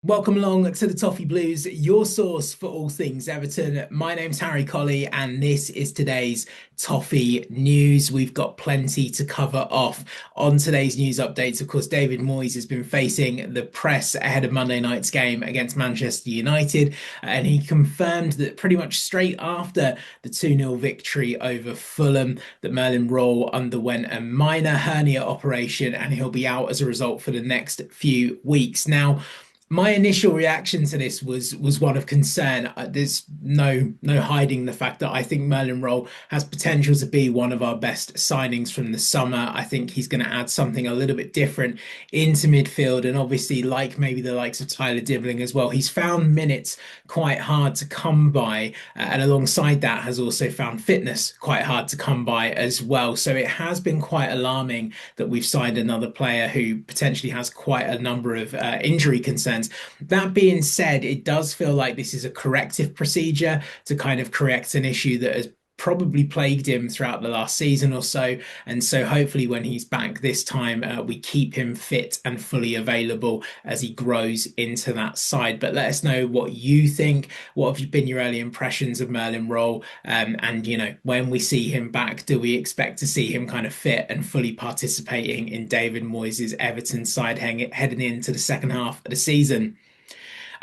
Welcome along to the Toffee Blues, your source for all things Everton. My name's Harry Colley, and this is today's Toffee News. We've got plenty to cover off on today's news updates. Of course, David Moyes has been facing the press ahead of Monday night's game against Manchester United, and he confirmed that pretty much straight after the 2-0 victory over Fulham, that Merlin Roll underwent a minor hernia operation and he'll be out as a result for the next few weeks. Now, my initial reaction to this was one of concern. There's no hiding the fact that I think Merlin Roll has potential to be one of our best signings from the summer. I think he's going to add something a little bit different into midfield, and obviously, like maybe the likes of Tyler Dibling as well, he's found minutes quite hard to come by, and alongside that, has also found fitness quite hard to come by as well. So it has been quite alarming that we've signed another player who potentially has quite a number of injury concerns. That being said, it does feel like this is a corrective procedure to kind of correct an issue that has probably plagued him throughout the last season or so. And so hopefully when he's back this time, we keep him fit and fully available as he grows into that side. But let us know what you think. What have been your early impressions of Merlin Roll? And, when we see him back, do we expect to see him kind of fit and fully participating in David Moyes' Everton side heading into the second half of the season?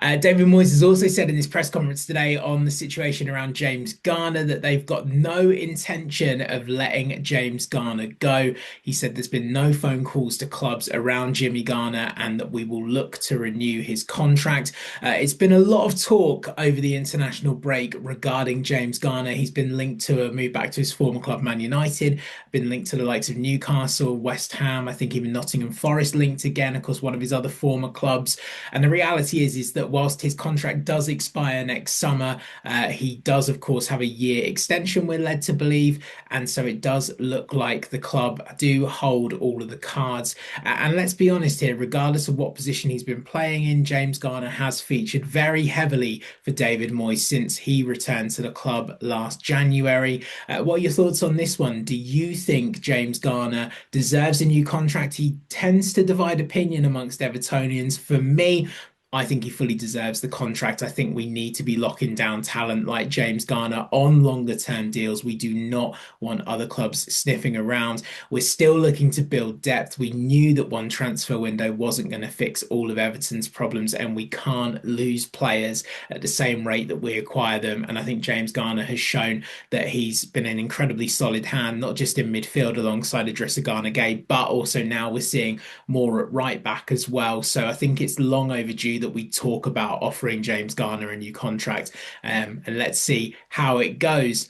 David Moyes has also said in his press conference today on the situation around James Garner that they've got no intention of letting James Garner go. He said there's been no phone calls to clubs around Jimmy Garner and that we will look to renew his contract. It's been a lot of talk over the international break regarding James Garner. He's been linked to a move back to his former club, Man United, been linked to the likes of Newcastle, West Ham, I think even Nottingham Forest linked again, of course, one of his other former clubs. And the reality is that whilst his contract does expire next summer, he does, of course, have a year extension, we're led to believe. And so it does look like the club do hold all of the cards. And let's be honest here, regardless of what position he's been playing in, James Garner has featured very heavily for David Moyes since he returned to the club last January. What are your thoughts on this one? Do you think James Garner deserves a new contract? He tends to divide opinion amongst Evertonians. For me, I think he fully deserves the contract. I think we need to be locking down talent like James Garner on longer term deals. We do not want other clubs sniffing around. We're still looking to build depth. We knew that one transfer window wasn't going to fix all of Everton's problems, and we can't lose players at the same rate that we acquire them. And I think James Garner has shown that he's been an incredibly solid hand, not just in midfield alongside Idrissa Gana-Gueye, but also now we're seeing more at right back as well. So I think it's long overdue that we talk about offering James Garner a new contract, and let's see how it goes.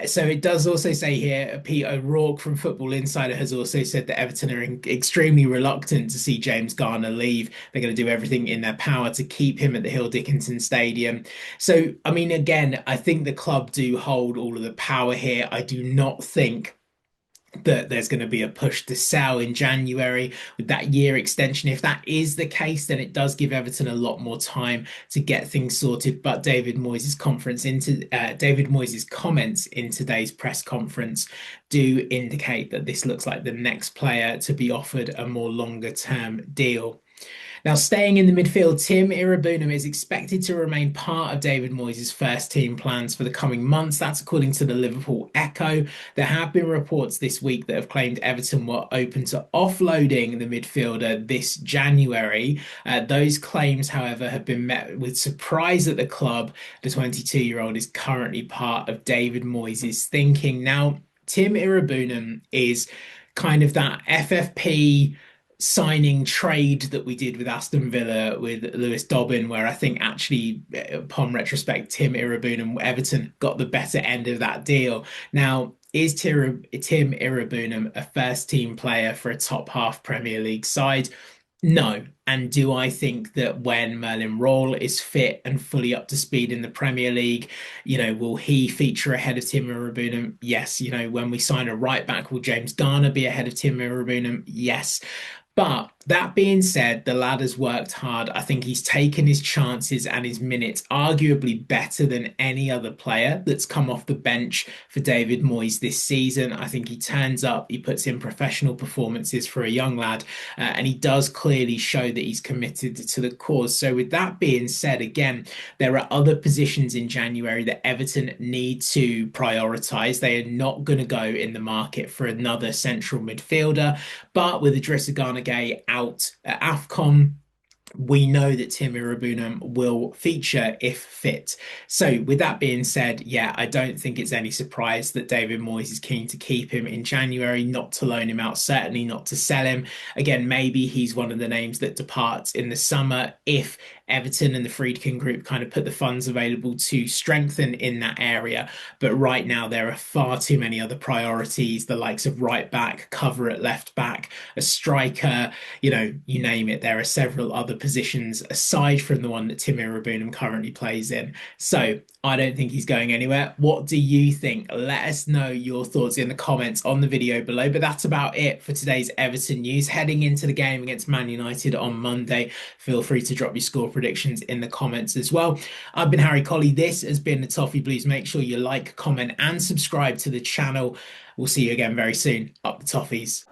So it does also say here, Pete O'Rourke from Football Insider has also said that Everton are extremely reluctant to see James Garner leave. They're going to do everything in their power to keep him at the Hill Dickinson Stadium. So, I mean, again, I think the club do hold all of the power here. I do not think that there's going to be a push to sell in January with that year extension. If that is the case, then it does give Everton a lot more time to get things sorted. But David Moyes' comments in today's press conference do indicate that this looks like the next player to be offered a more longer term deal. Now, staying in the midfield, Tim Iroegbunam is expected to remain part of David Moyes' first team plans for the coming months. That's according to the Liverpool Echo. There have been reports this week that have claimed Everton were open to offloading the midfielder this January. Those claims, however, have been met with surprise at the club. The 22-year-old is currently part of David Moyes' thinking. Now, Tim Iroegbunam is kind of that FFP signing trade that we did with Aston Villa with Lewis Dobbin, where I think actually, upon retrospect, Tim Iroegbunam, Everton got the better end of that deal. Now, is Tim Iroegbunam a first team player for a top half Premier League side? No. And do I think that when Merlin Roll is fit and fully up to speed in the Premier League, will he feature ahead of Tim Iroegbunam? Yes. When we sign a right back, will James Garner be ahead of Tim Iroegbunam? Yes. But that being said, the lad has worked hard. I think he's taken his chances and his minutes arguably better than any other player that's come off the bench for David Moyes this season. I think he turns up, he puts in professional performances for a young lad, and he does clearly show that he's committed to the cause. So, with that being said, again, there are other positions in January that Everton need to prioritise. They are not going to go in the market for another central midfielder. But with Idrissa Gana Gueye out at AFCON, we know that Timmy Rabunam will feature if fit. So, with that being said, yeah, I don't think it's any surprise that David Moyes is keen to keep him in January, not to loan him out, certainly not to sell him. Again, maybe he's one of the names that departs in the summer if Everton and the Friedkin Group kind of put the funds available to strengthen in that area. But right now, there are far too many other priorities, the likes of right back, cover at left back, a striker, you name it. There are several other positions aside from the one that Timur Rabunam currently plays in. So I don't think he's going anywhere. What do you think? Let us know your thoughts in the comments on the video below. But that's about it for today's Everton news. Heading into the game against Man United on Monday, feel free to drop your score predictions in the comments as well. I've been Harry Colley. This has been the Toffee Blues. Make sure you like, comment, and subscribe to the channel. We'll see you again very soon. Up the Toffees.